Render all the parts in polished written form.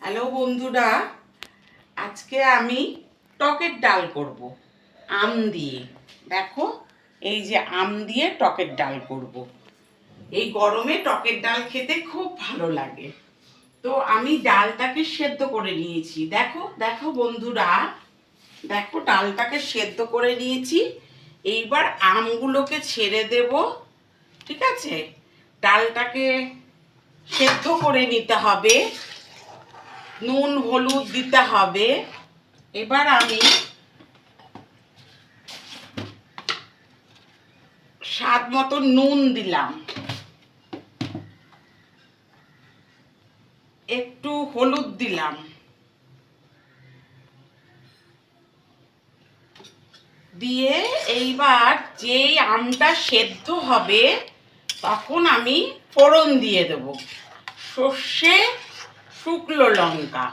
Hello বন্ধুরা, আজকে আমি টকের ডাল করব আম দিয়ে। দেখো, এই যে আম দিয়ে টকের ডাল করব। এই গরমে টকের ডাল খেতে খুব ভালো লাগে। তো আমি ডালটাকে সেদ্ধ করে নিয়েছি। দেখো দেখো বন্ধুরা, দেখো ডালটাকে সেদ্ধ করে নিয়েছি। এইবার আমগুলোকে ছেড়ে দেব। ঠিক আছে, ডালটাকে সেদ্ধ করে নিতে হবে, নুন হলুদ দিতে হবে। এবার আমি স্বাদ মতো নুন দিলাম, একটু হলুদ দিলাম, দিয়ে এইবার যেই আমটা সেদ্ধ হবে তখন আমি ফোড়ন দিয়ে দেব সর্ষে, শুকনো লঙ্কা,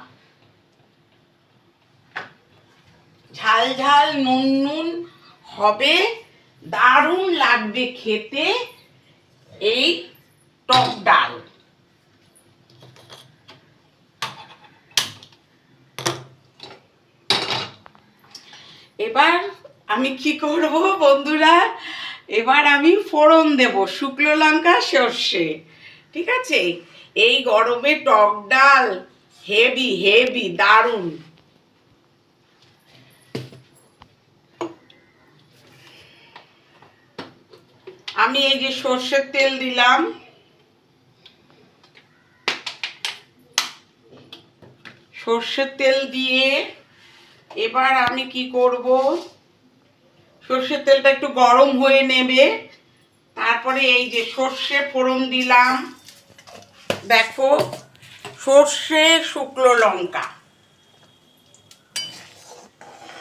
ঝাল ঝাল নুন নুন হবে, দারুণ লাগবে খেতে এই টক ডাল। এবার আমি কি করব বন্ধুরা, এবার আমি ফোড়ন দেব শুকনো লঙ্কা সর্ষে। ঠিক আছে, এই গরমে টক ডাল হেভি হেভি দারুণ। আমি এই যে সর্ষের তেল দিলাম, সর্ষের তেল দিয়ে এবার আমি কি করব, সর্ষের তেলটা একটু গরম হয়ে নেবে, তারপরে এই যে সর্ষে ফোড়ন দিলাম। দেখো, সর্ষে শুকনো লঙ্কা।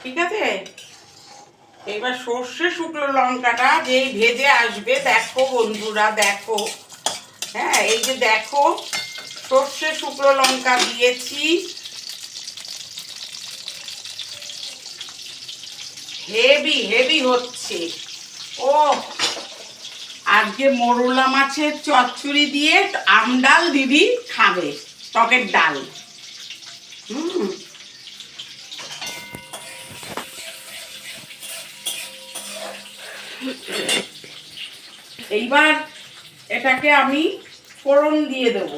ঠিক আছে, এবার সর্ষে শুকনো লঙ্কাটা যেই ভেজে আসবে, দেখো বন্ধুরা দেখো, হ্যাঁ এই যে দেখো সর্ষে শুকনো লঙ্কা দিয়েছি। হেভি হেভি হচ্ছে। ও, আজকে মোরলা মাছের চচ্চড়ি দিয়ে আম ডাল দিদি খাবে, টকের ডাল। এইবার এটাকে আমি ফোড়ন দিয়ে দেব,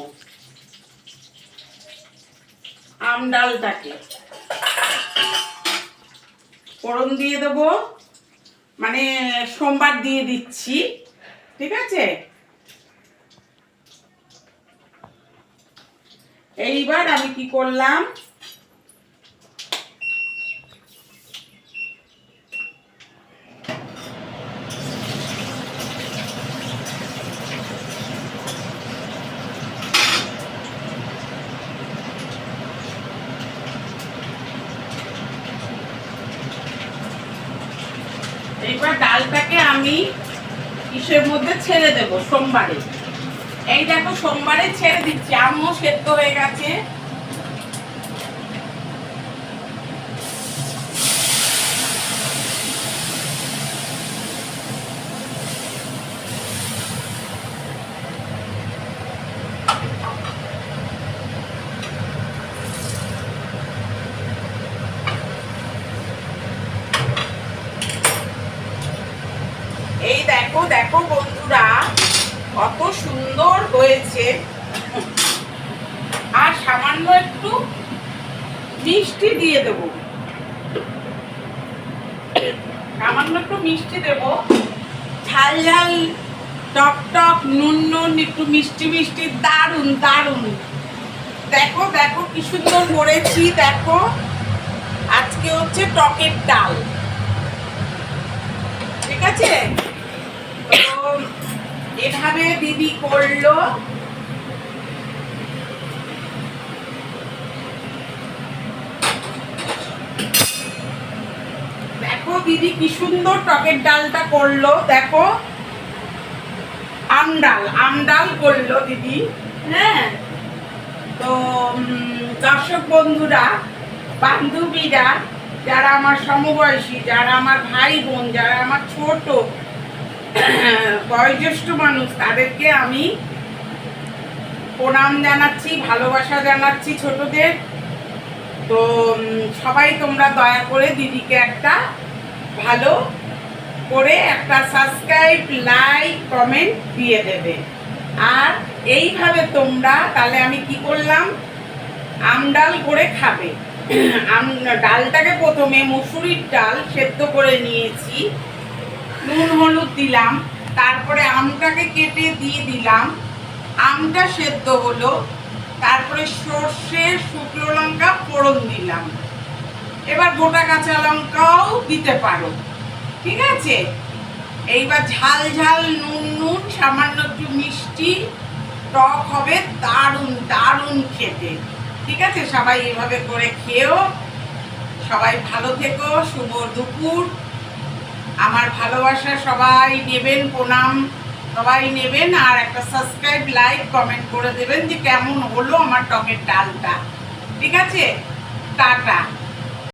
আম ডালটাকে ফোড়ন দিয়ে দেব, মানে সোমবার দিয়ে দিচ্ছি। ঠিক আছে, এইবার আমি কি করলাম, এইবার ডালটাকে আমি ইসের মধ্যে ছেড়ে দেব সোমবারে। এই দেখো সোমবারে ছেড়ে দিচ্ছি, আমও সেদ্ধ হয়ে গেছে। এই দেখো দেখো বন্ধুরা, কত সুন্দর হয়েছে। আর সামান্য একটু মিষ্টি দিয়ে দেব, সামান্য একটু মিষ্টি দেব, ঝাল ঝাল টক টক নুন নুন একটু মিষ্টি মিষ্টি, দারুণ দারুণ। দেখো দেখো কি সুন্দর করেছি। দেখো, আজকে হচ্ছে টকের ডাল। ঠিক আছে, তো এভাবে দিদি করলো। দেখো দিদি কি সুন্দর টকের ডালটা করলো। দেখো, আম ডাল করলো দিদি। হ্যাঁ, তো দর্শক বন্ধুরা, বান্ধবীরা, যারা আমার সমবয়সী, যারা আমার ভাই বোন, যারা আমার ছোট বয়োজ্যেষ্ঠ মানুষ, তাদেরকে আমি প্রণাম জানাচ্ছি, ভালোবাসা জানাচ্ছি ছোটদের। তো সবাই তোমরা দয়া করে দিদিকে একটা ভালো করে একটা সাবস্ক্রাইব, লাইক, কমেন্ট দিয়ে দেবে। আর এইভাবে তোমরা, তাহলে আমি কি করলাম, আম ডাল করে খাবে। ডালটাকে প্রথমে মুসুরির ডাল সেদ্ধ করে নিয়েছি, নুন হলুদ দিলাম, তারপরে আমটাকে কেটে দিয়ে দিলাম, আমটা সেদ্ধ হলো, তারপরে সর্ষে, শুকনো লঙ্কা ফোড়ন দিলাম। এবার গোটা কাঁচা লঙ্কাও দিতে পারো, ঠিক আছে। এইবার ঝাল ঝাল, নুন নুন, সামান্য একটু মিষ্টি, টক হবে, দারুণ দারুণ খেতে, ঠিক আছে। সবাই এভাবে করে খেয়েও। সবাই ভালো থেকো, শুভ দুপুর। আমার ভালোবাসা সবাই নেবেন, প্রণাম সবাই নেবেন। আর একটা সাবস্ক্রাইব, লাইক, কমেন্ট করে দেবেন যে কেমন হলো আমার টকের ডালটা, ঠিক আছে। টাটা।